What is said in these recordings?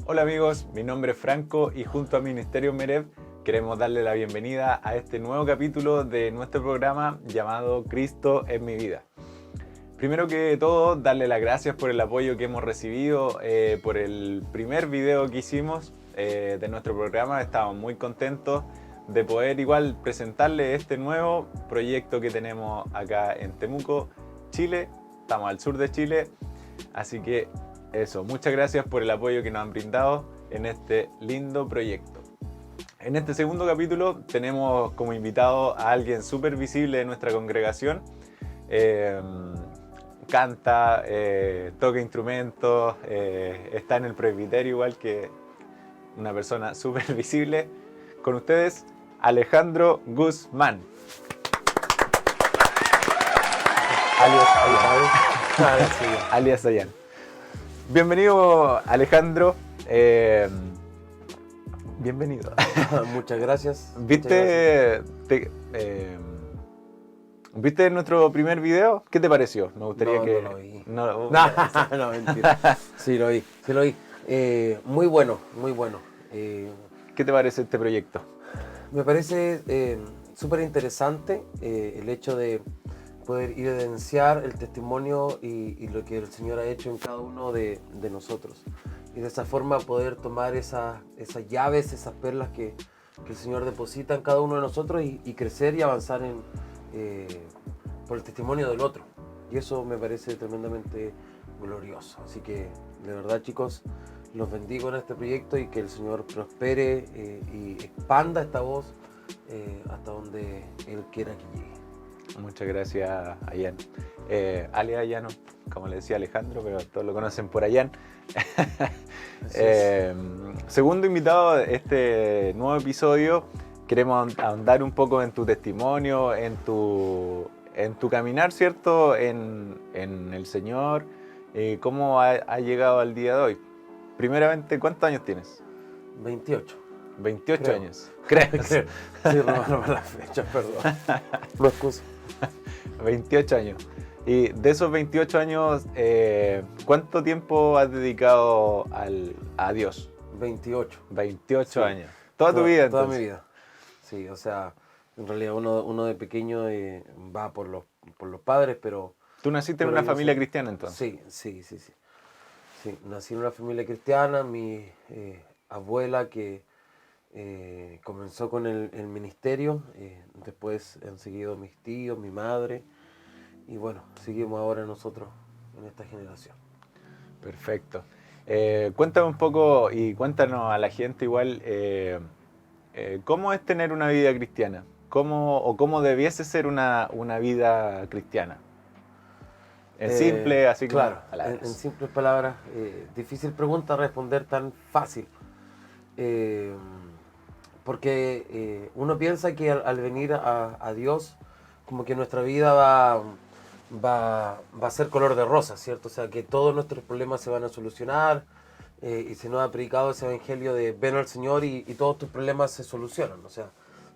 Hola amigos, mi nombre es Franco y junto a Ministerio Merev queremos darle la bienvenida a este nuevo capítulo de nuestro programa llamado Cristo en mi vida. Primero que todo, darle las gracias por el apoyo que hemos recibido por el primer video que hicimos de nuestro programa. Estamos muy contentos de poder igual presentarle este nuevo proyecto que tenemos acá en Temuco, Chile. Estamos al sur de Chile, así que eso, muchas gracias por el apoyo que nos han brindado en este lindo proyecto. En este segundo capítulo tenemos como invitado a alguien súper visible de nuestra congregación. Canta, toca instrumentos, está en el presbiterio igual que una persona súper visible. Con ustedes, Alejandro Guzmán. Alias Dayan. Bienvenido, Alejandro. Bienvenido. Muchas gracias. ¿Viste nuestro primer video? ¿Qué te pareció? Me gustaría No, que... no lo vi. No, No, mentira. Sí lo vi. Muy bueno, muy bueno. ¿Qué te parece este proyecto? Me parece súper interesante el hecho de poder evidenciar el testimonio y lo que el Señor ha hecho en cada uno de nosotros. Y de esa forma poder tomar esas llaves, esas perlas que el Señor deposita en cada uno de nosotros y crecer y avanzar por el testimonio del otro. Y eso me parece tremendamente glorioso. Así que de verdad, chicos, los bendigo en este proyecto y que el Señor prospere y expanda esta voz hasta donde Él quiera que llegue. Muchas gracias, Ayan. Alias Ayano, como le decía Alejandro, pero todos lo conocen por Ayan. Segundo invitado de este nuevo episodio, queremos ahondar un poco en tu testimonio, en tu caminar, ¿cierto? En el Señor, cómo ha llegado al día de hoy. Primeramente, ¿cuántos años tienes? 28. 28 Creo. años. ¿Crees? Sí, no la fecha, perdón. No excuso. 28 años. Y de esos 28 años, ¿cuánto tiempo has dedicado a Dios? 28. 28 Sí. años. ¿Toda tu vida entonces? Toda mi vida. Sí, o sea, en realidad uno de pequeño va por los padres, pero... ¿Tú naciste en una familia cristiana entonces? Sí. Sí, nací en una familia cristiana, mi abuela que comenzó con el ministerio, después han seguido mis tíos, mi madre, y bueno, seguimos ahora nosotros en esta generación. Perfecto. Cuéntame un poco y cuéntanos a la gente igual, ¿cómo es tener una vida cristiana? ¿Cómo debiese ser una vida cristiana? En simple, así como claro, palabras. en simples palabras, difícil pregunta responder tan fácil. Porque uno piensa que al venir a Dios, como que nuestra vida va a ser color de rosa, ¿cierto? O sea, que todos nuestros problemas se van a solucionar y se nos ha predicado ese evangelio de ven al Señor y todos tus problemas se solucionan. O sea,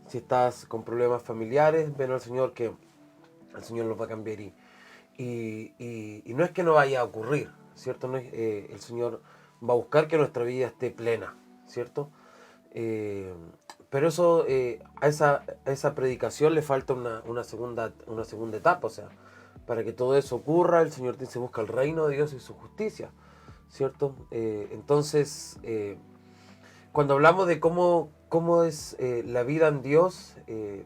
si estás con problemas familiares, ven al Señor que el Señor los va a cambiar y no es que no vaya a ocurrir, ¿cierto? No es, el Señor va a buscar que nuestra vida esté plena, ¿cierto? Pero eso, a esa predicación le falta una segunda etapa, o sea, para que todo eso ocurra, el Señor dice, busca el reino de Dios y su justicia, ¿cierto? Entonces, cuando hablamos de cómo es la vida en Dios,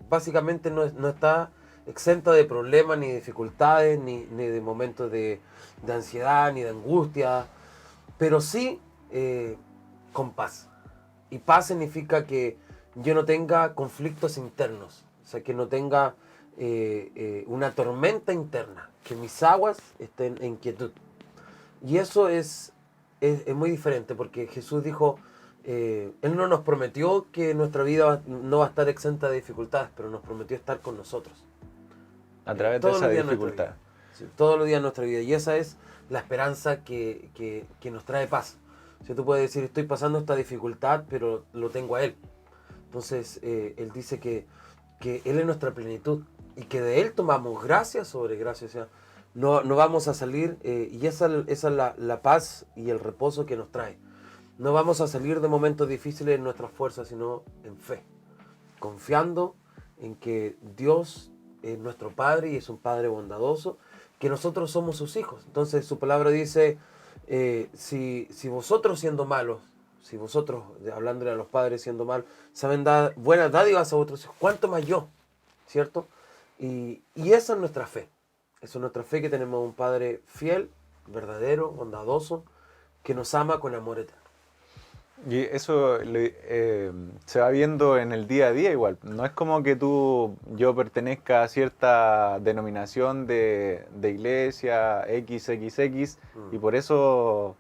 básicamente no está exenta de problemas, ni de dificultades, ni de momentos de ansiedad, ni de angustia, pero sí con paz. Y paz significa que yo no tenga conflictos internos, o sea, que no tenga una tormenta interna, que mis aguas estén en quietud. Y eso es muy diferente, porque Jesús dijo, Él no nos prometió que nuestra vida no va a estar exenta de dificultades, pero nos prometió estar con nosotros. A través de esa dificultad. Sí, todos los días de nuestra vida. Y esa es la esperanza que nos trae paz. O sea, tú puedes decir, estoy pasando esta dificultad, pero lo tengo a Él. Entonces, Él dice que Él es nuestra plenitud y que de Él tomamos gracia sobre gracia. O sea, no vamos a salir y esa es la paz y el reposo que nos trae. no vamos a salir de momentos difíciles en nuestras fuerzas, sino en fe, confiando en que Dios es nuestro Padre y es un Padre bondadoso, que nosotros somos sus hijos. Entonces su palabra dice, si vosotros siendo malos, si vosotros, hablándole a los padres siendo malos, saben dar buenas dádivas a vuestros hijos, ¿cuánto más yo? ¿Cierto? Y esa es nuestra fe. Esa es nuestra fe, que tenemos un Padre fiel, verdadero, bondadoso, que nos ama con amor eterno. Y eso se va viendo en el día a día igual. No es como que yo pertenezca a cierta denominación de iglesia XXX y por eso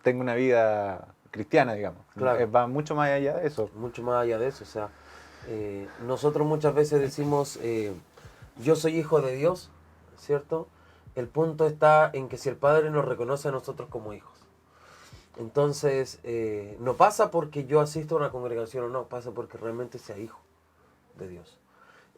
tengo una vida cristiana, digamos. Claro. Va mucho más allá de eso. Mucho más allá de eso. O sea, nosotros muchas veces decimos, yo soy hijo de Dios, ¿cierto? El punto está en que si el Padre nos reconoce a nosotros como hijos. Entonces, no pasa porque yo asisto a una congregación o no, pasa porque realmente sea hijo de Dios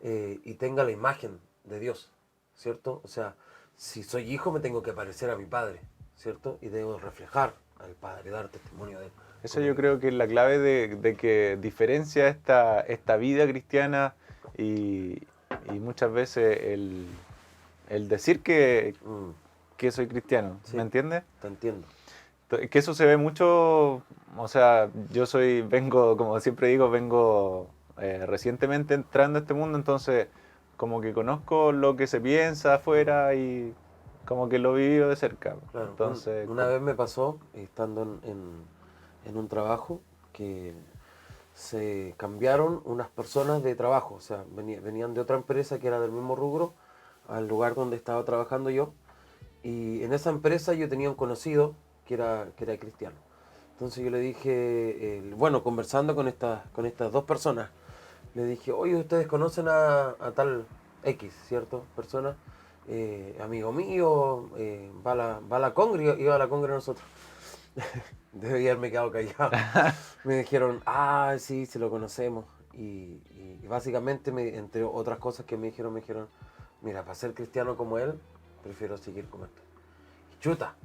y tenga la imagen de Dios, ¿cierto? O sea, si soy hijo me tengo que parecer a mi Padre, ¿cierto? Y debo reflejar al Padre, dar testimonio de él. Eso yo creo que es la clave de que diferencia esta vida cristiana y muchas veces el decir que soy cristiano, Sí, ¿me entiendes? te entiendo. Que eso se ve mucho, o sea, vengo, como siempre digo, recientemente entrando a este mundo, entonces como que conozco lo que se piensa afuera y como que lo he vivido de cerca. Claro, Entonces, una vez me pasó, estando en un trabajo, que se cambiaron unas personas de trabajo, o sea, venían de otra empresa que era del mismo rubro, al lugar donde estaba trabajando yo, y en esa empresa yo tenía un conocido que era cristiano. Entonces yo le dije, bueno, conversando con estas dos personas, le dije, oye, ¿ustedes conocen a tal X, cierto? Persona, amigo mío, va a la congre, iba a la congre nosotros. Debía haberme quedado callado. Me dijeron, sí, se lo conocemos. Y básicamente, entre otras cosas que me dijeron, mira, para ser cristiano como él, prefiero seguir como él. Y chuta,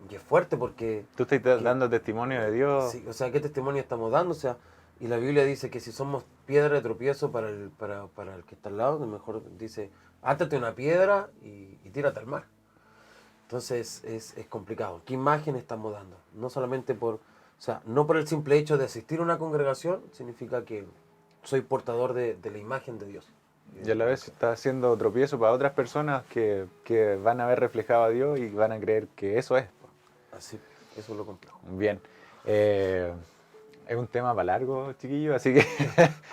y es fuerte porque... tú estás dando testimonio de Dios. Sí, o sea, ¿qué testimonio estamos dando? O sea, y la Biblia dice que si somos piedra de tropiezo para el que está al lado, mejor dice, átate una piedra y tírate al mar. Entonces es complicado. ¿Qué imagen estamos dando? No solamente o sea, no por el simple hecho de asistir a una congregación, significa que soy portador de la imagen de Dios. Y a la vez está haciendo tropiezo para otras personas que van a ver reflejado a Dios y van a creer que eso es. Así, eso es lo complejo. Bien. Es un tema para largo, chiquillo, así que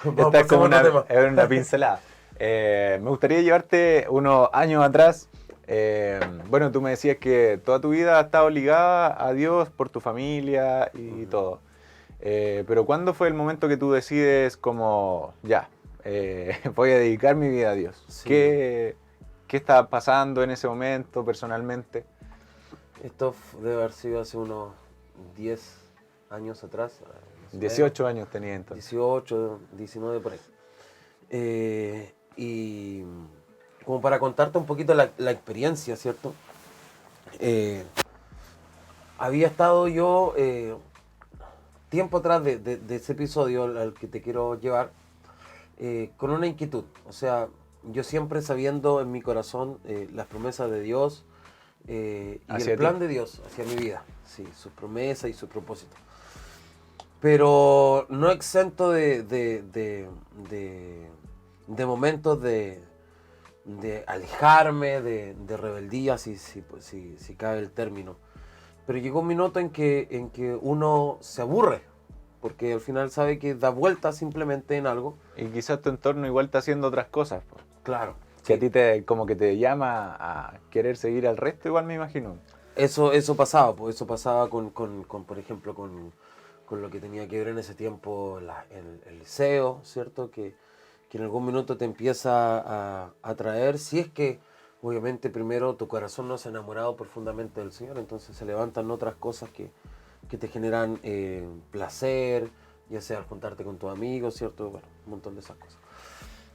Vamos esta es como es una pincelada. Me gustaría llevarte unos años atrás. Bueno, tú me decías que toda tu vida ha estado ligada a Dios por tu familia y todo. Pero ¿cuándo fue el momento que tú decides como, ya, voy a dedicar mi vida a Dios? Sí. ¿Qué estaba pasando en ese momento personalmente? Esto debe haber sido hace unos 10 años atrás. 18 años tenía entonces. 18, 19 por ahí. Y como para contarte un poquito la experiencia, ¿cierto? Había estado yo tiempo atrás de ese episodio al que te quiero llevar, con una inquietud. O sea, yo siempre sabiendo en mi corazón las promesas de Dios y el plan de Dios hacia mi vida. Sí, sus promesas y sus propósitos. Pero no exento de momentos de alejarme, de rebeldía, si cabe el término. Pero llegó un minuto en que uno se aburre, porque al final sabe que da vuelta simplemente en algo. Y quizás tu entorno igual está haciendo otras cosas. Pues. Claro. Que sí. A ti como que te llama a querer seguir al resto, igual me imagino. Eso pasaba, pues eso pasaba con por ejemplo, con lo que tenía que ver en ese tiempo el liceo, ¿cierto? Que en algún minuto te empieza a atraer, si es que obviamente primero tu corazón no se ha enamorado profundamente del Señor, entonces se levantan otras cosas que te generan placer, ya sea juntarte con tus amigos, ¿cierto? Bueno, un montón de esas cosas.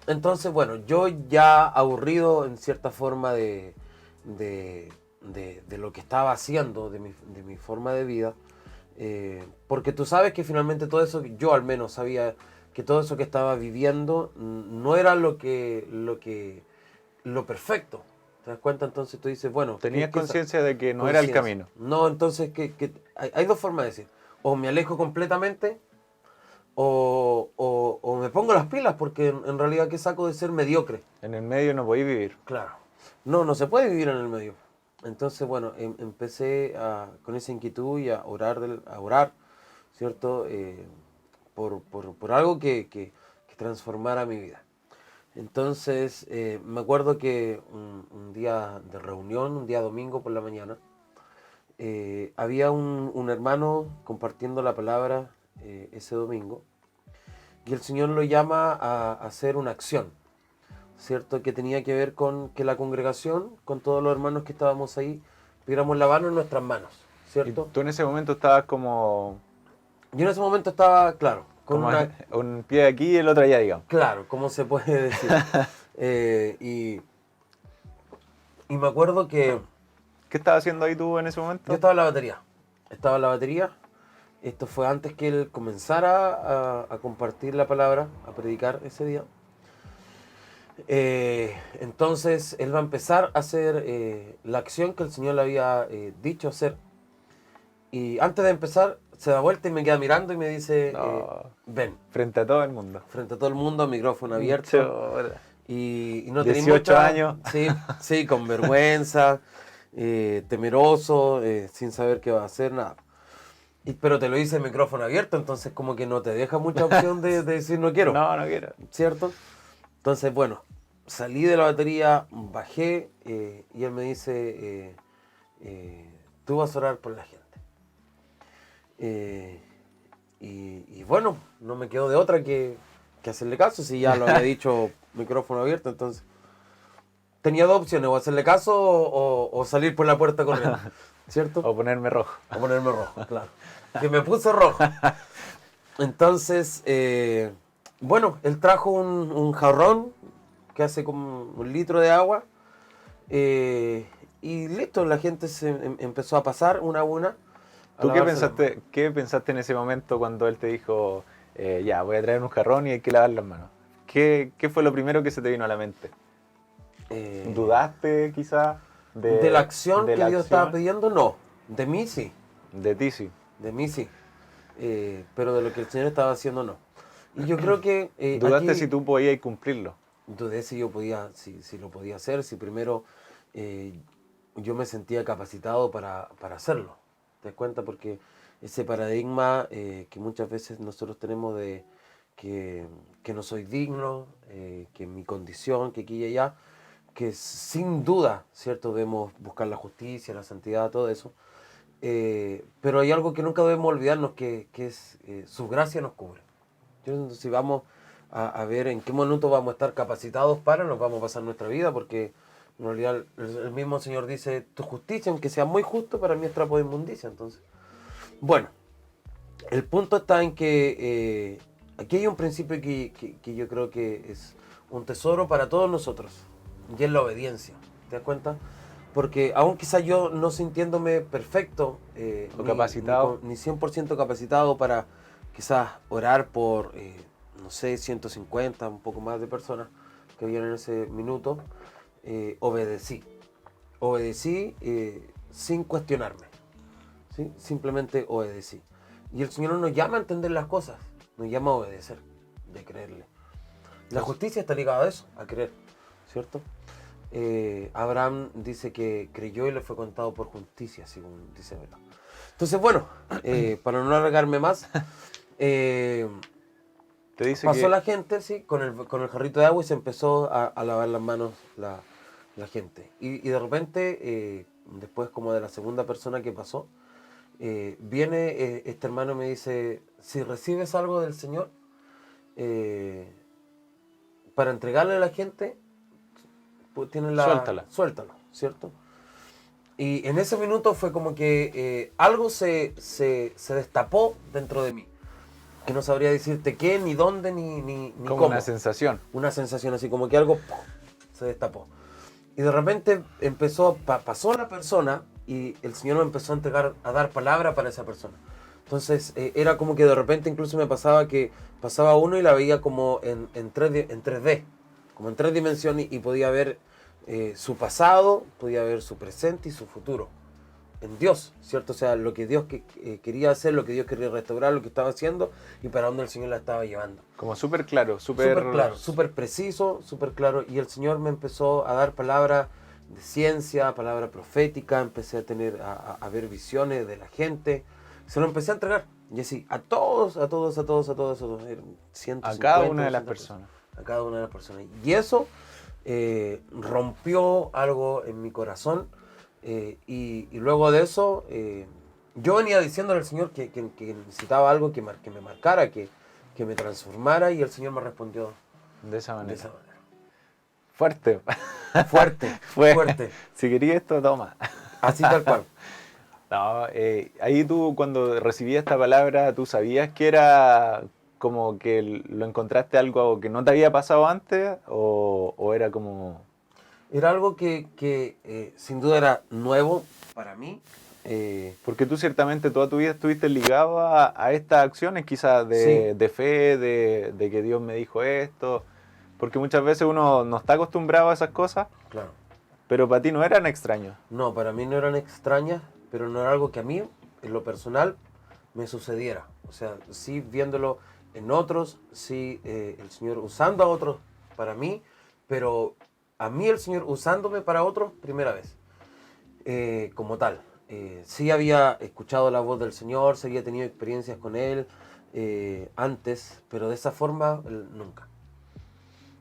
Entonces, bueno, yo ya aburrido en cierta forma de lo que estaba haciendo, de mi forma de vida, Porque tú sabes que finalmente todo eso, yo al menos sabía que todo eso que estaba viviendo no era lo perfecto. ¿Te das cuenta? Entonces tú dices, bueno... Tenías conciencia de que no era el camino. No, entonces hay dos formas de decir. O me alejo completamente o me pongo las pilas, porque en realidad ¿qué saco de ser mediocre? En el medio no podéis vivir. Claro. No se puede vivir en el medio. Entonces, bueno, empecé con esa inquietud y a orar, ¿cierto? Por algo que transformara mi vida. Entonces, me acuerdo que un día de reunión, un día domingo por la mañana, había un hermano compartiendo la palabra ese domingo, y el Señor lo llama a hacer una acción, ¿cierto? Que tenía que ver con que la congregación, con todos los hermanos que estábamos ahí, pidiéramos la mano en nuestras manos, ¿cierto? Y tú en ese momento estabas como... Yo en ese momento estaba, claro, con como un pie aquí y el otro allá, digamos. Claro, ¿cómo se puede decir? Y me acuerdo que... ¿Qué estabas haciendo ahí tú en ese momento? Yo estaba en la batería. Estaba en la batería. Esto fue antes que él comenzara a compartir la palabra, a predicar ese día. Entonces él va a empezar a hacer la acción que el Señor le había dicho hacer. Y antes de empezar, se da vuelta y me queda mirando y me dice, ven. Frente a todo el mundo. Frente a todo el mundo, micrófono abierto. Y no 18 años. Sí, con vergüenza, temeroso, sin saber qué va a hacer, nada. Pero te lo dice el micrófono abierto, entonces como que no te deja mucha opción de decir no quiero. No quiero. ¿Cierto? Entonces, bueno, salí de la batería, bajé y él me dice, tú vas a orar por la gente. Y bueno, no me quedó de otra que hacerle caso, si ya lo había dicho micrófono abierto, entonces tenía dos opciones, o hacerle caso o salir por la puerta corriendo, ¿cierto? O ponerme rojo. O ponerme rojo, claro. Que me puso rojo. Entonces, bueno, él trajo un jarrón que hace como 1 litro de agua y listo, la gente se empezó a pasar una a una. ¿Tú qué pensaste en ese momento cuando él te dijo, ya, voy a traer un jarrón y hay que lavar las manos? ¿Qué fue lo primero que se te vino a la mente? ¿Dudaste quizás de la acción que Dios estaba pidiendo? No, de mí sí. De ti sí. De mí sí. Pero de lo que el Señor estaba haciendo no. Y yo creo que... ¿Dudaste si tú podías cumplirlo? Dudé si yo podía, si lo podía hacer, si primero yo me sentía capacitado para hacerlo. ¿Te das cuenta? Porque ese paradigma que muchas veces nosotros tenemos de que no soy digno, que mi condición, que aquí y allá, que sin duda, ¿cierto? Debemos buscar la justicia, la santidad, todo eso. Pero hay algo que nunca debemos olvidarnos, que es su gracia nos cubre. Si vamos a ver en qué momento vamos a estar capacitados nos vamos a pasar nuestra vida, porque en realidad el mismo Señor dice, tu justicia, aunque sea muy justo, para mí es trapo de inmundicia. Entonces, bueno, el punto está en que aquí hay un principio que yo creo que es un tesoro para todos nosotros, y es la obediencia. ¿Te das cuenta? Porque aún quizás yo no sintiéndome perfecto o capacitado, ni 100% capacitado para quizás orar por, no sé, 150, un poco más de personas que habían en ese minuto, obedecí sin cuestionarme, ¿sí? Simplemente obedecí. Y el Señor nos llama a entender las cosas, nos llama a obedecer, de creerle. La justicia está ligada a eso, a creer, ¿cierto? Abraham dice que creyó y le fue contado por justicia, según dice Hebreos. Entonces, bueno, para no alargarme más, te dice pasó la gente, sí, con el jarrito de agua y se empezó a lavar las manos la gente. Y de repente, después como de la segunda persona que pasó, viene este hermano y me dice, si recibes algo del Señor para entregarle a la gente, pues suéltalo, ¿cierto? Y en ese minuto fue como que algo se destapó dentro de mí. Que no sabría decirte qué, ni dónde, ni como cómo. Una sensación así como que algo se destapó. Y de repente pasó la persona y el Señor me empezó a dar palabra para esa persona. Entonces era como que de repente incluso me pasaba que pasaba uno y la veía como en 3D, como en 3 dimensiones y podía ver su pasado, podía ver su presente y su futuro en Dios, ¿cierto? O sea, lo que Dios quería hacer, lo que Dios quería restaurar, lo que estaba haciendo y para dónde el Señor la estaba llevando. Como súper claro, súper... Súper claro, súper preciso, súper claro. Y el Señor me empezó a dar palabras de ciencia, palabra profética, empecé a tener, a ver visiones de la gente. Se lo empecé a entregar. Y así, a todos, eran 150, A cada una de las 200 personas. a cada una de las personas. Y eso rompió algo en mi corazón. Y luego de eso, yo venía diciéndole al Señor que necesitaba algo que me marcara, que me transformara, y el Señor me respondió De esa manera. de esa manera. Fuerte. Fuerte, fuerte. Si querías esto, toma. Así tal cual. No, ahí tú cuando recibías esta palabra, ¿tú sabías que era como que lo encontraste algo que no te había pasado antes o era como... Era algo que sin duda era nuevo para mí. Porque tú ciertamente toda tu vida estuviste ligado a estas acciones, quizás Sí. de fe, de que Dios me dijo esto, porque muchas veces uno no está acostumbrado a esas cosas, Claro. pero para ti no eran extraños. No, para mí no eran extrañas, pero no era algo que a mí, en lo personal, me sucediera. O sea, sí viéndolo en otros, sí el Señor usando a otros para mí, pero a mí el Señor usándome para otros, primera vez, como tal. Sí había escuchado la voz del Señor, sí había tenido experiencias con Él antes, pero de esa forma nunca.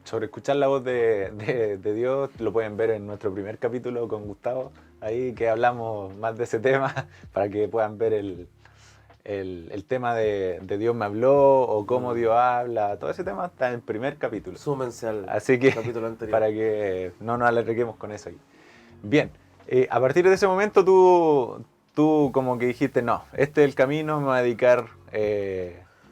Sobre escuchar la voz de Dios, lo pueden ver en nuestro primer capítulo con Gustavo, ahí que hablamos más de ese tema, para que puedan ver el tema de Dios me habló o cómo Dios habla, todo ese tema está en el primer capítulo. Súmense al Así que, capítulo anterior. para que no nos alarguemos con eso ahí. Bien, a partir de ese momento tú como que dijiste, no, este es el camino, me voy a dedicar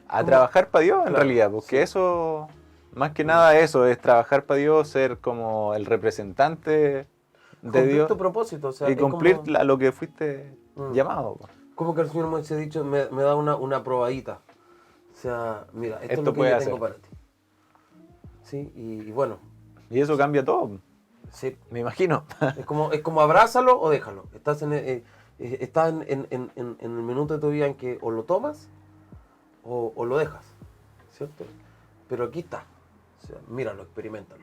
a trabajar para Dios en Claro, realidad, porque sí. eso, más que nada eso, es trabajar para Dios, ser como el representante de Cumplir Dios tu propósito, o sea, y es cumplir como, lo que fuiste llamado. Po. como que el Señor me ha dicho, me da una probadita. O sea, mira, esto es Esto lo que puede yo hacer. tengo para ti. Sí, y bueno, Y eso cambia todo, sí, me imagino. es como abrázalo o déjalo. Estás en el minuto de tu vida en que o lo tomas o lo dejas, ¿cierto? Pero aquí está, o sea, míralo, experimentalo.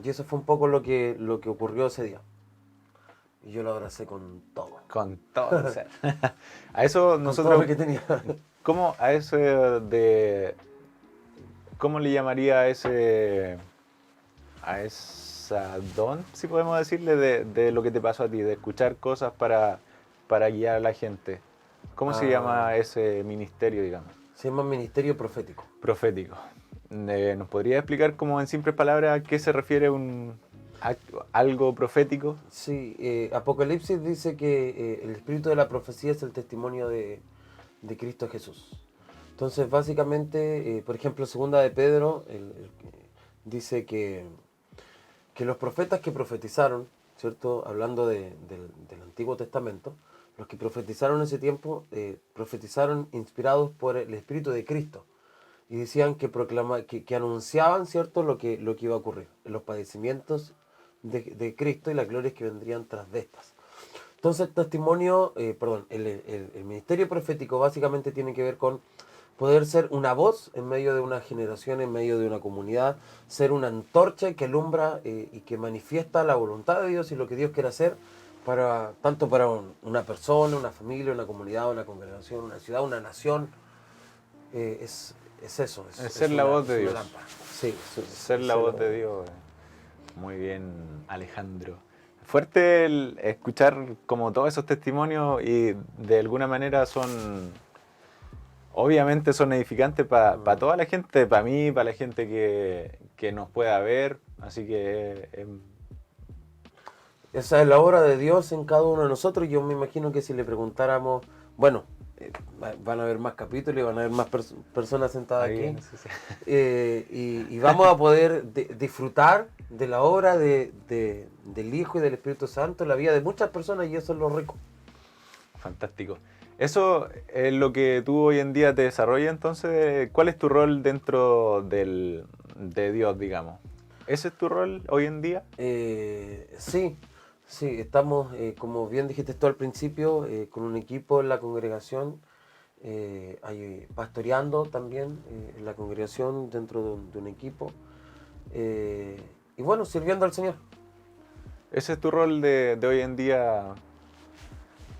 Y eso fue un poco lo que ocurrió ese día. Y yo lo abracé con todo. Con todo el ser. A eso Con nosotros... todo lo que tenía. ¿Cómo a ese de... ¿Cómo le llamaría a esa don, si podemos decirle, de lo que te pasó a ti, de escuchar cosas para guiar a la gente? ¿Cómo se llama ese ministerio, digamos? Se llama ministerio profético. Profético. ¿Nos podría explicar como en simples palabras a qué se refiere algo profético? Sí, Apocalipsis dice que el espíritu de la profecía es el testimonio de Cristo Jesús. Entonces, básicamente, por ejemplo, segunda de Pedro dice que los profetas que profetizaron, ¿cierto? Hablando del Antiguo Testamento, los que profetizaron en ese tiempo, profetizaron inspirados por el Espíritu de Cristo. Y decían que anunciaban, ¿cierto?, lo que iba a ocurrir, los padecimientos de Cristo y las glorias que vendrían tras de estas. Entonces, el ministerio profético básicamente tiene que ver con poder ser una voz en medio de una generación, en medio de una comunidad, ser una antorcha que alumbra y que manifiesta la voluntad de Dios y lo que Dios quiere hacer, tanto para una persona, una familia, una comunidad, una congregación, una ciudad, una nación. Es eso. Es ser la voz de Dios. Lámpara. Sí, Ser la voz de Dios. Muy bien, Alejandro. Fuerte el escuchar como todos esos testimonios y de alguna manera obviamente son edificantes para toda la gente, para mí, para la gente que nos pueda ver, así que... Esa es la obra de Dios en cada uno de nosotros. Yo me imagino que si le preguntáramos, bueno, van a haber más capítulos y van a haber más personas sentadas ahí, aquí. sí. Y vamos a poder disfrutar de la obra del Hijo y del Espíritu Santo en la vida de muchas personas, y eso es lo rico. Fantástico. Eso es lo que tú hoy en día te desarrollas, entonces, ¿cuál es tu rol dentro de Dios, digamos? ¿Ese es tu rol hoy en día? Sí, sí, estamos, como bien dijiste tú al principio, con un equipo en la congregación, pastoreando también en la congregación dentro de un equipo, y bueno, sirviendo al Señor. ¿Ese es tu rol de hoy en día?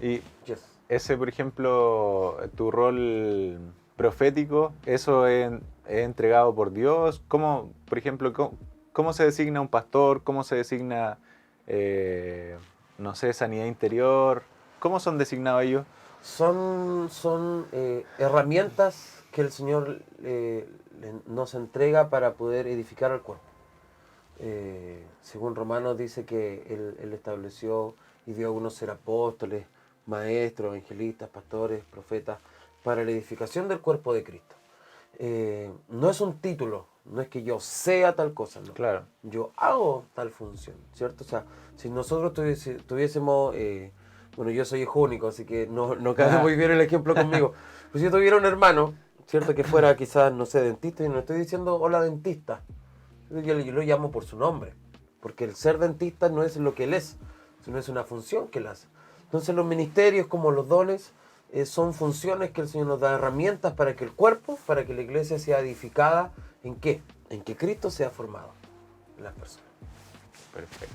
Y Yes. ese, por ejemplo, tu rol profético, ¿eso es entregado por Dios? ¿Cómo, por ejemplo, cómo se designa un pastor? ¿Cómo se designa, eh, no sé, sanidad interior? ¿Cómo son designados ellos? Son herramientas que el Señor nos entrega para poder edificar al cuerpo. Según Romanos dice que él estableció y dio a algunos ser apóstoles, maestros, evangelistas, pastores, profetas, para la edificación del cuerpo de Cristo. No es un título, no es que yo sea tal cosa, no. Claro. Yo hago tal función, ¿cierto? O sea, si nosotros tuviésemos, bueno, yo soy hijo único, así que no cabe muy bien el ejemplo conmigo. Pues si yo tuviera un hermano, ¿cierto? Que fuera quizás, no sé, dentista, y no estoy diciendo hola dentista, yo lo llamo por su nombre, porque el ser dentista no es lo que él es, sino es una función que él hace. Entonces los ministerios como los dones son funciones que el Señor nos da, herramientas para que el cuerpo, para que la iglesia sea edificada, ¿en qué? En que Cristo sea formado en las personas. Perfecto.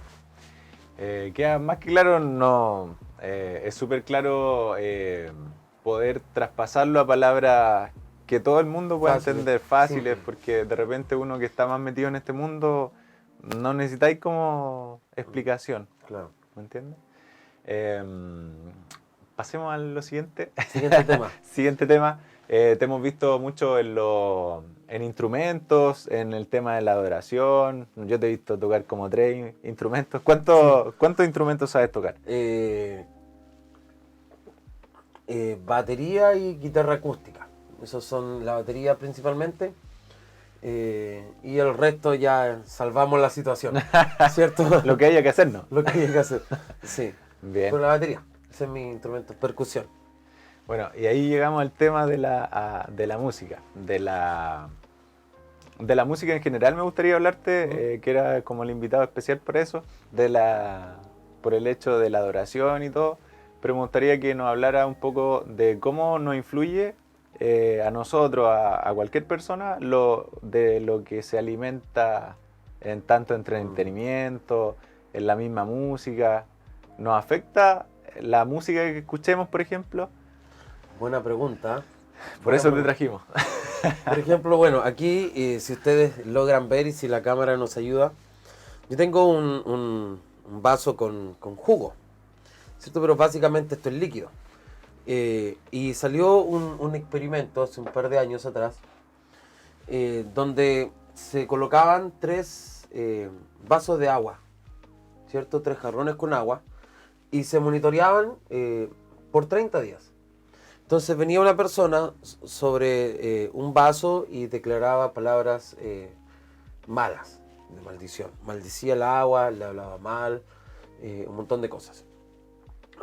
Queda más que claro, no, es súper claro poder traspasarlo a palabras que todo el mundo pueda entender, fáciles, simple. porque de repente uno que está más metido en este mundo no necesitáis como explicación, Claro. ¿me entiendes? Eh, Pasemos a lo siguiente. Siguiente tema. Siguiente tema. Te hemos visto mucho en instrumentos, en el tema de la adoración. Yo te he visto tocar como 3 instrumentos. ¿Cuántos instrumentos sabes tocar? Batería y guitarra acústica. Esos son la batería principalmente. Y el resto ya salvamos la situación, ¿cierto? Lo que haya que hacer, ¿no? Lo que hay que hacer. Sí. Bien. Pero la batería, ese es mi instrumento, percusión. Bueno, y ahí llegamos al tema de la música. De la música en general me gustaría hablarte, que era como el invitado especial por eso, por el hecho de la adoración y todo, pero me gustaría que nos hablara un poco de cómo nos influye a nosotros, a cualquier persona, de lo que se alimenta en tanto entretenimiento, en la misma música. ¿Nos afecta la música que escuchemos, por ejemplo? Buena pregunta. Por eso te trajimos. Por ejemplo, bueno, aquí, si ustedes logran ver y si la cámara nos ayuda, yo tengo un vaso con jugo, ¿cierto? Pero básicamente esto es líquido. Y salió un experimento hace un par de años atrás, donde se colocaban 3 vasos de agua, ¿cierto? 3 jarrones con agua, y se monitoreaban por 30 días. Entonces venía una persona sobre un vaso y declaraba palabras malas, de maldición. Maldicía el agua, le hablaba mal, un montón de cosas.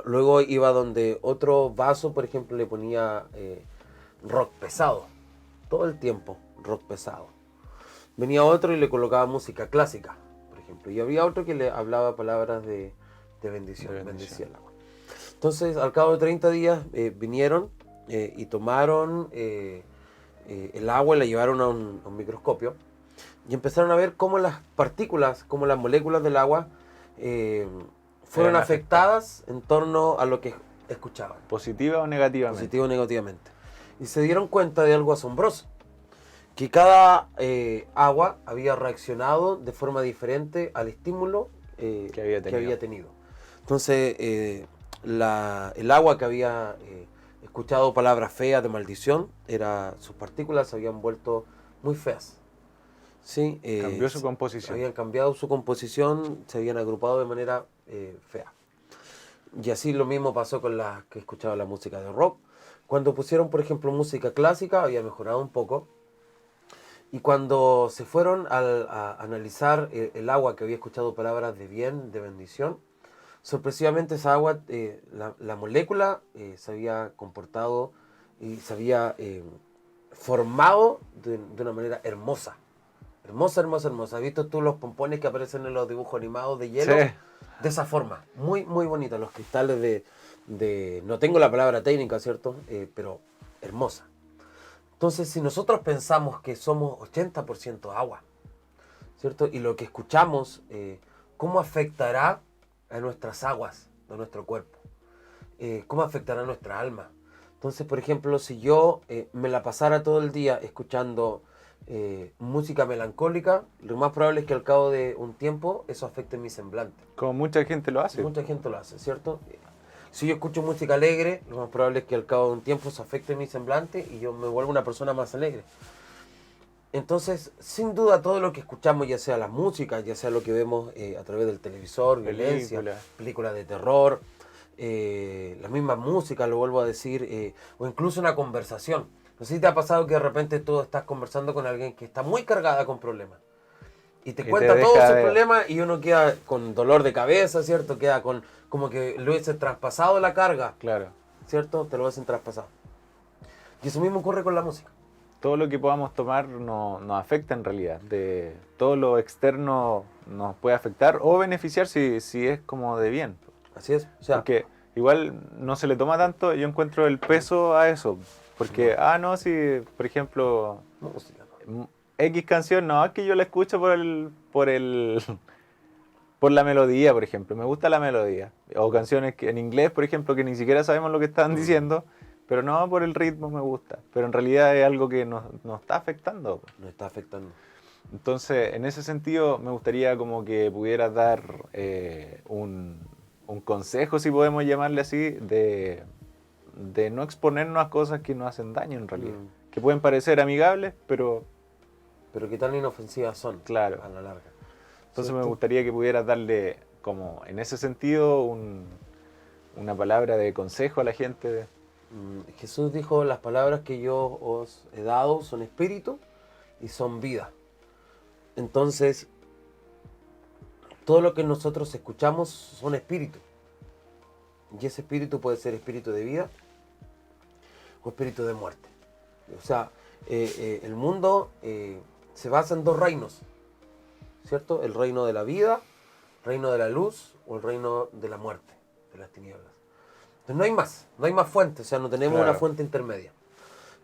Luego iba donde otro vaso, por ejemplo, le ponía rock pesado. Todo el tiempo, rock pesado. Venía otro y le colocaba música clásica, por ejemplo. Y había otro que le hablaba palabras de bendición, bendecía el agua. Entonces, al cabo de 30 días, vinieron y tomaron el agua y la llevaron a un microscopio y empezaron a ver cómo las partículas, cómo las moléculas del agua fueron afectadas en torno a lo que escuchaban. ¿Positiva o negativamente? Positivo o negativamente. Y se dieron cuenta de algo asombroso, que cada agua había reaccionado de forma diferente al estímulo que había tenido. Entonces, el agua que había escuchado palabras feas de maldición, sus partículas se habían vuelto muy feas. ¿Sí? Cambió su composición. Habían cambiado su composición, se habían agrupado de manera fea. Y así lo mismo pasó con las que escuchaba la música de rock. Cuando pusieron, por ejemplo, música clásica, había mejorado un poco. Y cuando se fueron a analizar el agua que había escuchado palabras de bien, de bendición, sorpresivamente esa agua, la molécula se había comportado y se había formado de una manera hermosa. Hermosa, hermosa, hermosa. ¿Has visto tú los pompones que aparecen en los dibujos animados de hielo? Sí. De esa forma. Muy, muy bonita. Los cristales no tengo la palabra técnica, ¿cierto? Pero hermosa. Entonces, si nosotros pensamos que somos 80% agua, ¿cierto? Y lo que escuchamos, ¿cómo afectará a nuestras aguas de nuestro cuerpo? ¿Cómo afectará a nuestra alma? Entonces, por ejemplo, si yo me la pasara todo el día escuchando música melancólica, lo más probable es que al cabo de un tiempo eso afecte mi semblante. Como mucha gente lo hace. Mucha gente lo hace, ¿cierto? Si yo escucho música alegre, lo más probable es que al cabo de un tiempo eso afecte mi semblante y yo me vuelva una persona más alegre. Entonces, sin duda, todo lo que escuchamos, ya sea la música, ya sea lo que vemos a través del televisor, violencia, películas de terror, la misma música, lo vuelvo a decir, o incluso una conversación. No sé si te ha pasado que de repente tú estás conversando con alguien que está muy cargada con problemas. Y te cuenta todo ese problema y uno queda con dolor de cabeza, ¿cierto? Queda con como que lo hubiese traspasado la carga. Claro. ¿Cierto? Te lo hubiesen traspasado. Y eso mismo ocurre con la música. Todo lo que podamos tomar nos afecta en realidad. Todo lo externo nos puede afectar o beneficiar si es como de bien. Así es. O sea, porque igual no se le toma tanto, yo encuentro el peso a eso. Porque, no, si, por ejemplo, música, X canción, no, es que yo la escucho por la melodía, por ejemplo. Me gusta la melodía. O canciones en inglés, por ejemplo, que ni siquiera sabemos lo que están diciendo. Pero no, por el ritmo me gusta. Pero en realidad es algo que nos está afectando. Nos está afectando. Entonces, en ese sentido, me gustaría como que pudieras dar un consejo, si podemos llamarle así, de no exponernos a cosas que nos hacen daño en realidad. Que pueden parecer amigables, pero que tan inofensivas son, claro, a la larga. Entonces me gustaría que pudieras darle, como en ese sentido, una palabra de consejo a la gente. Jesús dijo, las palabras que yo os he dado son espíritu y son vida. Entonces, todo lo que nosotros escuchamos son espíritu. Y ese espíritu puede ser espíritu de vida o espíritu de muerte. O sea, el mundo se basa en dos reinos, ¿cierto? El reino de la vida, el reino de la luz o el reino de la muerte, de las tinieblas. Entonces no hay más fuentes, o sea, no tenemos una fuente intermedia.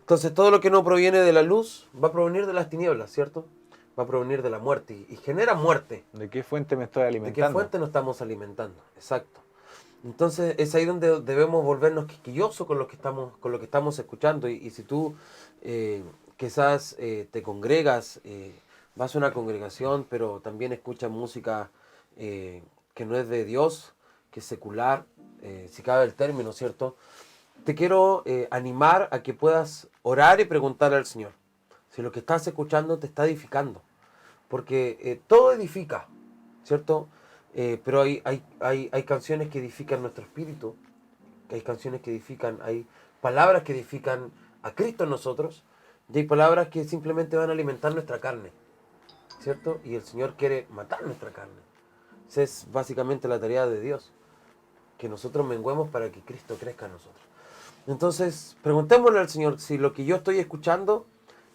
Entonces todo lo que no proviene de la luz va a provenir de las tinieblas, ¿cierto? Va a provenir de la muerte y genera muerte. ¿De qué fuente me estoy alimentando? ¿De qué fuente nos estamos alimentando? Exacto. Entonces es ahí donde debemos volvernos quisquillosos con lo que estamos escuchando. Y si tú quizás te congregas, vas a una congregación, pero también escuchas música que no es de Dios, que es secular, si cabe el término, ¿cierto? Te quiero animar a que puedas orar y preguntar al Señor si lo que estás escuchando te está edificando. Porque todo edifica, ¿cierto? Pero hay canciones que edifican nuestro espíritu, hay canciones que edifican, hay palabras que edifican a Cristo en nosotros, y hay palabras que simplemente van a alimentar nuestra carne, ¿cierto? Y el Señor quiere matar nuestra carne. Esa es básicamente la tarea de Dios, que nosotros menguemos para que Cristo crezca en nosotros. Entonces, preguntémosle al Señor si lo que yo estoy escuchando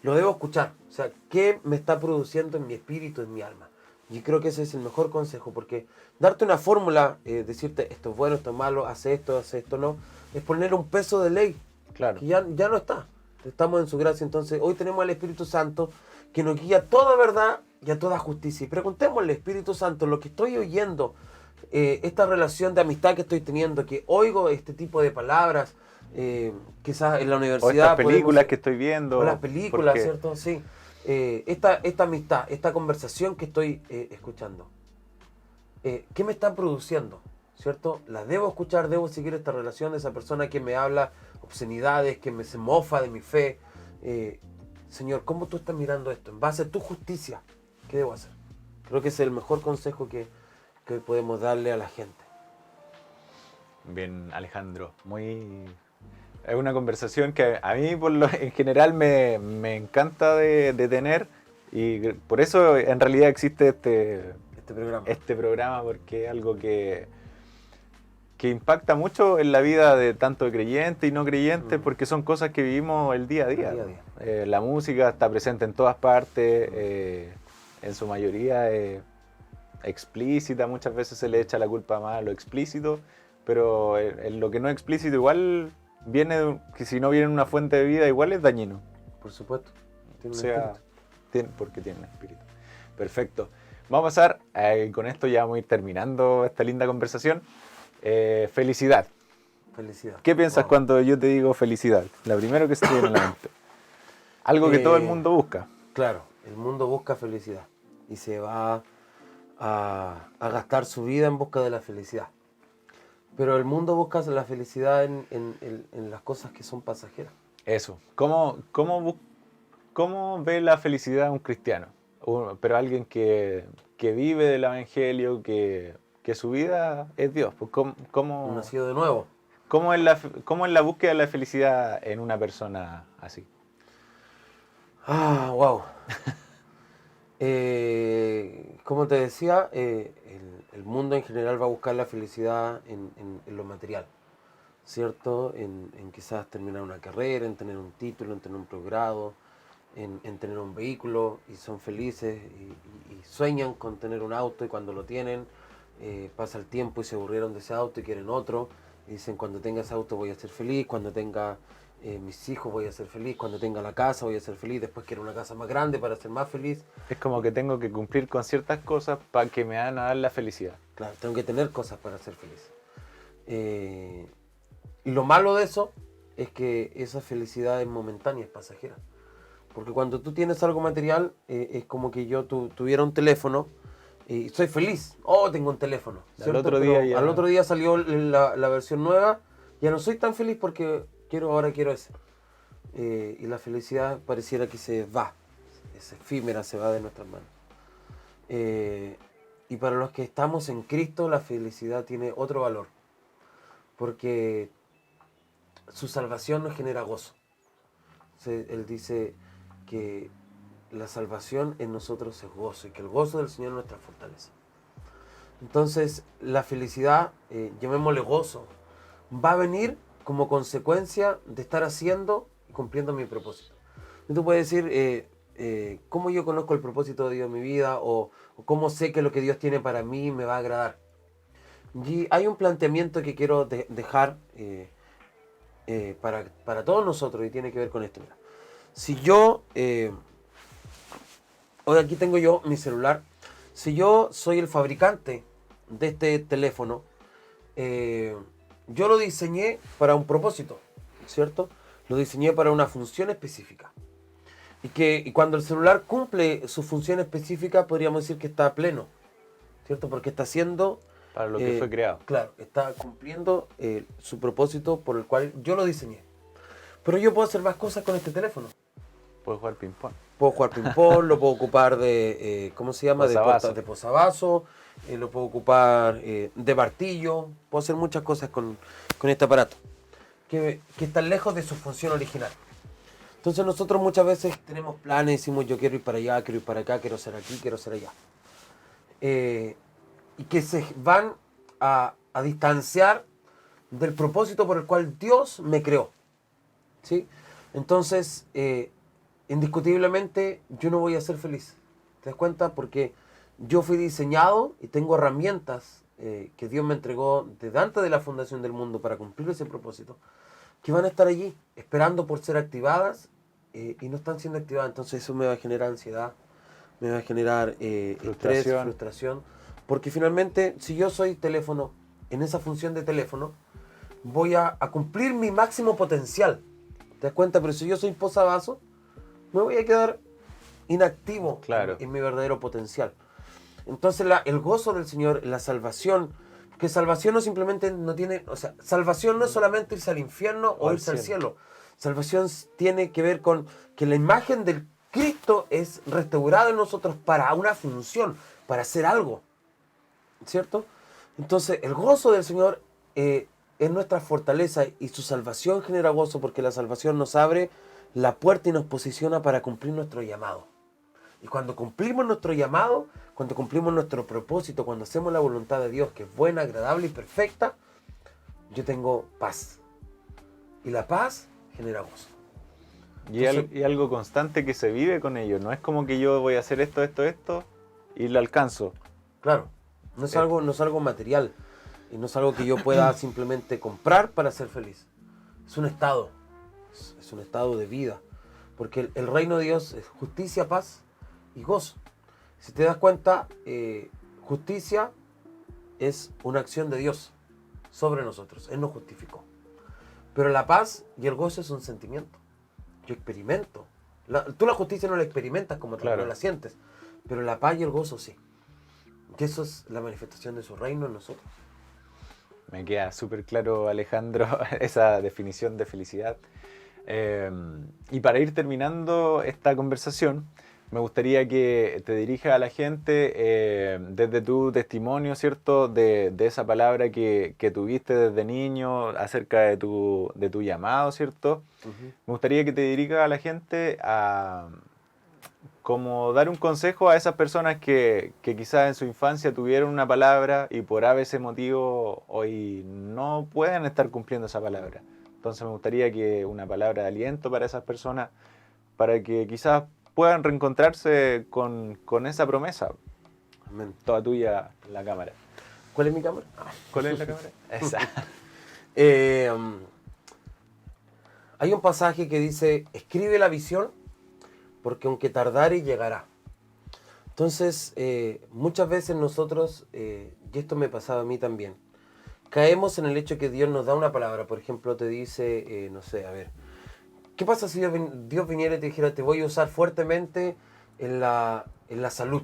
lo debo escuchar. O sea, ¿qué me está produciendo en mi espíritu, en mi alma? Y creo que ese es el mejor consejo, porque darte una fórmula, decirte esto es bueno, esto es malo, hace esto no, es poner un peso de ley, claro, que ya no está. Estamos en su gracia, entonces hoy tenemos al Espíritu Santo que nos guía a toda verdad y a toda justicia. Y preguntémosle, Espíritu Santo, lo que estoy oyendo, esta relación de amistad que estoy teniendo, que oigo este tipo de palabras, quizás en la universidad. O estas películas que estoy viendo. O las películas, ¿cierto? Sí. Esta amistad, esta conversación que estoy escuchando, ¿qué me está produciendo? ¿Cierto? ¿La debo escuchar? ¿Debo seguir esta relación de esa persona que me habla obscenidades, que se mofa de mi fe? Señor, ¿cómo tú estás mirando esto? En base a tu justicia, ¿qué debo hacer? Creo que es el mejor consejo que podemos darle a la gente. Bien, Alejandro, es una conversación que a mí en general me encanta de tener, y por eso en realidad existe este programa, porque es algo que que impacta mucho en la vida de tanto de creyentes y no creyentes, porque son cosas que vivimos el día a día. El día a día. La música está presente en todas partes, en su mayoría explícita, muchas veces se le echa la culpa más a lo explícito, pero en lo que no es explícito igual viene, que si no viene una fuente de vida igual es dañino. Por supuesto. O sea, porque tiene un espíritu. Perfecto. Vamos a pasar, con esto ya vamos a ir terminando esta linda conversación. Felicidad. Felicidad. ¿Qué piensas cuando yo te digo felicidad? La primero que se te viene a la mente. Algo que todo el mundo busca. Claro, el mundo busca felicidad y se va a gastar su vida en busca de la felicidad. Pero el mundo busca la felicidad en las cosas que son pasajeras. Eso. ¿Cómo ve la felicidad un cristiano? Pero alguien que vive del evangelio, que su vida es Dios. Pues Un nacido de nuevo. ¿Cómo es la búsqueda de la felicidad en una persona así? Wow. Como te decía, el mundo en general va a buscar la felicidad en lo material, ¿cierto? En quizás terminar una carrera, en tener un título, en tener un posgrado, en tener un vehículo, y son felices y sueñan con tener un auto, y cuando lo tienen, pasa el tiempo y se aburrieron de ese auto y quieren otro, y dicen: cuando tenga ese auto voy a ser feliz, cuando tenga mis hijos voy a ser feliz, cuando tenga la casa voy a ser feliz, después quiero una casa más grande para ser más feliz. Es como que tengo que cumplir con ciertas cosas para que me hagan a dar la felicidad. Claro, tengo que tener cosas para ser feliz. Y lo malo de eso es que esa felicidad es momentánea, es pasajera. Porque cuando tú tienes algo material, es como que yo tuviera un teléfono y soy feliz. Oh, tengo un teléfono, ¿cierto? Al otro día salió la versión nueva, ya no soy tan feliz porque ahora quiero ese. Y la felicidad pareciera que se va, es efímera, se va de nuestras manos. Y para los que estamos en Cristo, la felicidad tiene otro valor, porque su salvación nos genera gozo. Él dice que la salvación en nosotros es gozo, y que el gozo del Señor es nuestra fortaleza. Entonces, la felicidad, llamémosle gozo, va a venir como consecuencia de estar haciendo y cumpliendo mi propósito. Y tú puedes decir, ¿cómo yo conozco el propósito de Dios en mi vida? O ¿cómo sé que lo que Dios tiene para mí me va a agradar? Y hay un planteamiento que quiero dejar para todos nosotros, y tiene que ver con esto. Mira, si yo, hoy aquí tengo yo mi celular, si yo soy el fabricante de este teléfono, yo lo diseñé para un propósito, ¿cierto? Lo diseñé para una función específica. Y cuando el celular cumple su función específica, podríamos decir que está pleno, ¿cierto? Porque está haciendo... Para lo que fue creado. Claro, está cumpliendo su propósito por el cual yo lo diseñé. Pero yo puedo hacer más cosas con este teléfono. Puedo jugar ping-pong. Puedo jugar ping-pong, lo puedo ocupar de, ¿cómo se llama? Posavasos. De posavasos, lo puedo ocupar de martillo, puedo hacer muchas cosas con este aparato, que están lejos de su función original. Entonces nosotros muchas veces tenemos planes, decimos: yo quiero ir para allá, quiero ir para acá, quiero ser aquí, quiero ser allá. Y que se van a distanciar del propósito por el cual Dios me creó, ¿sí? Entonces, indiscutiblemente yo no voy a ser feliz. ¿Te das cuenta? Porque yo fui diseñado y tengo herramientas que Dios me entregó desde antes de la fundación del mundo para cumplir ese propósito, que van a estar allí esperando por ser activadas, y no están siendo activadas. Entonces eso me va a generar ansiedad, me va a generar estrés, frustración, porque finalmente, si yo soy teléfono, en esa función de teléfono, voy a cumplir mi máximo potencial. ¿Te das cuenta? Pero si yo soy posavasos, me voy a quedar inactivo, claro, en mi verdadero potencial. Entonces el gozo del Señor, la salvación, que salvación no simplemente no tiene, o sea, salvación no es solamente irse al infierno o irse al cielo. Salvación tiene que ver con que la imagen del Cristo es restaurada en nosotros para una función, para hacer algo, ¿cierto? Entonces el gozo del Señor es nuestra fortaleza, y su salvación genera gozo, porque la salvación nos abre la puerta y nos posiciona para cumplir nuestro llamado. Y cuando cumplimos nuestro llamado, cuando cumplimos nuestro propósito, cuando hacemos la voluntad de Dios, que es buena, agradable y perfecta, yo tengo paz. Y la paz genera gozo. Y algo constante que se vive con ello. No es como que yo voy a hacer esto y lo alcanzo. Claro, no es algo material. Y no es algo que yo pueda simplemente comprar para ser feliz. Es un estado. Es un estado de vida. Porque el reino de Dios es justicia, paz y gozo. Si te das cuenta, justicia es una acción de Dios sobre nosotros. Él nos justificó. Pero la paz y el gozo es un sentimiento. Yo experimento. Tú la justicia no la experimentas como tal, Claro. no la sientes. Pero la paz y el gozo sí. Que eso es la manifestación de su reino en nosotros. Me queda súper claro, Alejandro, esa definición de felicidad. Y para ir terminando esta conversación, me gustaría que te dirijas a la gente desde tu testimonio, ¿cierto? De esa palabra que tuviste desde niño acerca de tu llamado, ¿cierto? Uh-huh. Me gustaría que te dirijas a la gente a como dar un consejo a esas personas que quizás en su infancia tuvieron una palabra y por ese motivo hoy no pueden estar cumpliendo esa palabra. Entonces me gustaría que una palabra de aliento para esas personas, para que quizás puedan reencontrarse con esa promesa. Amén. Toda tuya la cámara. ¿Cuál es mi cámara? ¿Cuál es la cámara? Esa. Hay un pasaje que dice, escribe la visión, porque aunque tardare, llegará. Entonces, muchas veces nosotros, y esto me pasaba a mí también, caemos en el hecho que Dios nos da una palabra. Por ejemplo, te dice, no sé, a ver, ¿qué pasa si Dios viniera y te dijera, te voy a usar fuertemente en la salud?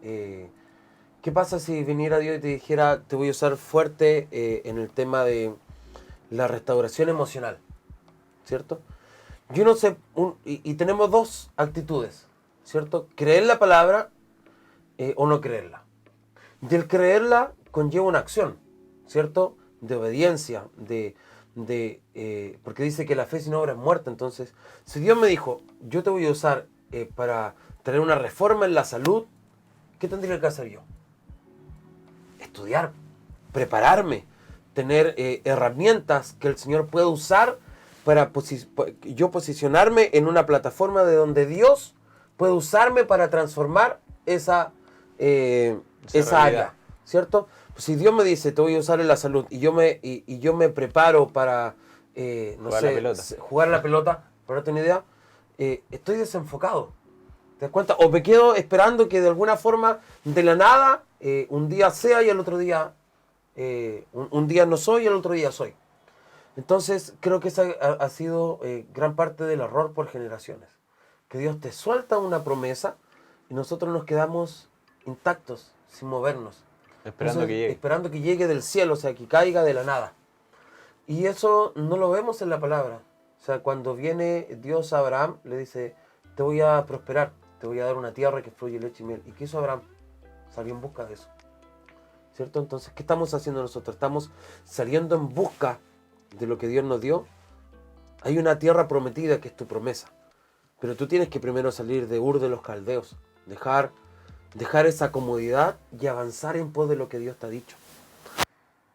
¿Qué pasa si viniera Dios y te dijera, te voy a usar fuerte en el tema de la restauración emocional? ¿Cierto? Yo no sé, y tenemos dos actitudes, ¿cierto? Creer la palabra o no creerla. Y el creerla conlleva una acción, ¿cierto? De obediencia, porque dice que la fe sin obra es muerta. Entonces, si Dios me dijo, yo te voy a usar para traer una reforma en la salud, ¿qué tendría que hacer yo? Estudiar, prepararme, tener herramientas que el Señor pueda usar para yo posicionarme en una plataforma de donde Dios puede usarme para transformar esa área, ¿cierto? Pues si Dios me dice, te voy a usar en la salud, y yo me preparo para, jugar a la pelota, para darte una idea, estoy desenfocado. ¿Te das cuenta? O me quedo esperando que de alguna forma, de la nada, un día sea y el otro día, un día no soy y el otro día soy. Entonces, creo que esa ha sido gran parte del error por generaciones. Que Dios te suelta una promesa y nosotros nos quedamos intactos, sin movernos. Esperando que llegue. Esperando que llegue del cielo, o sea, que caiga de la nada. Y eso no lo vemos en la palabra. O sea, cuando viene Dios a Abraham, le dice, te voy a prosperar, te voy a dar una tierra que fluye leche y miel. ¿Y qué hizo Abraham? Salió en busca de eso. ¿Cierto? Entonces, ¿qué estamos haciendo nosotros? Estamos saliendo en busca de lo que Dios nos dio. Hay una tierra prometida que es tu promesa, pero tú tienes que primero salir de Ur de los Caldeos, dejar esa comodidad y avanzar en pos de lo que Dios te ha dicho.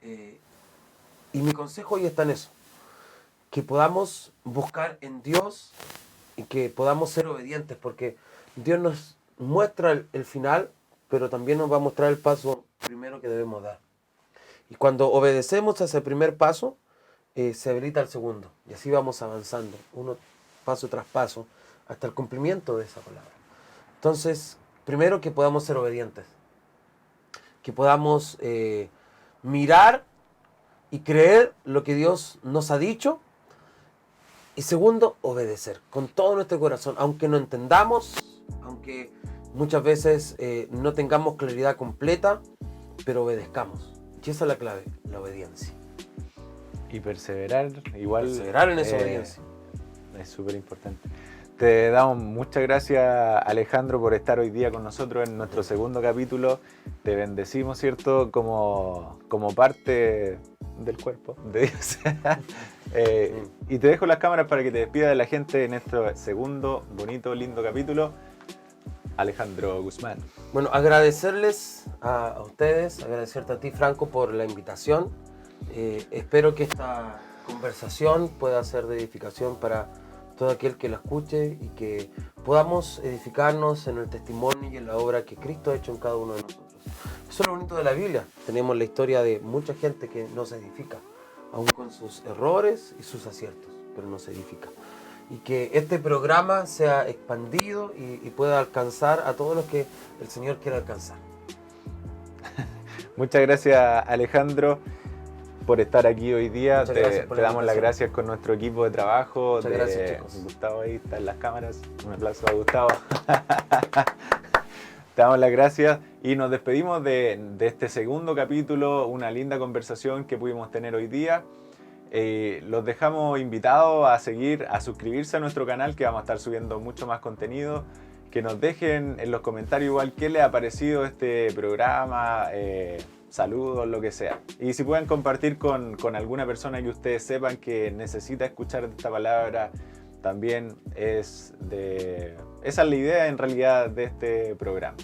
Y mi consejo hoy está en eso, que podamos buscar en Dios y que podamos ser obedientes, porque Dios nos muestra el final, pero también nos va a mostrar el paso primero que debemos dar. Y cuando obedecemos a ese primer paso, se habilita el segundo. Y así vamos avanzando, uno paso tras paso, hasta el cumplimiento de esa palabra. Entonces, primero que podamos ser obedientes. Que podamos mirar y creer lo que Dios nos ha dicho. Y segundo, obedecer con todo nuestro corazón. Aunque no entendamos, aunque muchas veces no tengamos claridad completa, pero obedezcamos. Y esa es la clave, la obediencia. Y perseverar, igual. Perseverar en esa obediencia. Es súper importante. Te damos muchas gracias, Alejandro, por estar hoy día con nosotros en nuestro segundo capítulo. Te bendecimos, ¿cierto? Como parte del cuerpo de Dios. Y te dejo las cámaras para que te despidas de la gente en este segundo, bonito, lindo capítulo. Alejandro Guzmán. Bueno, agradecerles a ustedes, agradecerte a ti, Franco, por la invitación. Espero que esta conversación pueda ser de edificación para todo aquel que la escuche y que podamos edificarnos en el testimonio y en la obra que Cristo ha hecho en cada uno de nosotros. Eso es lo bonito de la Biblia. Tenemos la historia de mucha gente que no se edifica, aún con sus errores y sus aciertos, pero no se edifica. Y que este programa sea expandido y pueda alcanzar a todos los que el Señor quiera alcanzar. Muchas gracias, Alejandro, por estar aquí hoy día. Muchas Te damos las gracias con nuestro equipo de trabajo. Muchas gracias, chicos. Gustavo ahí está en las cámaras. Un aplauso a Gustavo. Te damos las gracias y nos despedimos de este segundo capítulo, una linda conversación que pudimos tener hoy día. Los dejamos invitados a seguir, a suscribirse a nuestro canal, que vamos a estar subiendo mucho más contenido. Que nos dejen en los comentarios igual qué les ha parecido este programa, saludos, lo que sea. Y si pueden compartir con alguna persona que ustedes sepan que necesita escuchar esta palabra, también esa es la idea en realidad de este programa.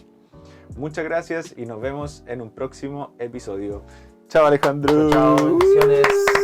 Muchas gracias y nos vemos en un próximo episodio. Chao, Alejandro. Chao, bendiciones.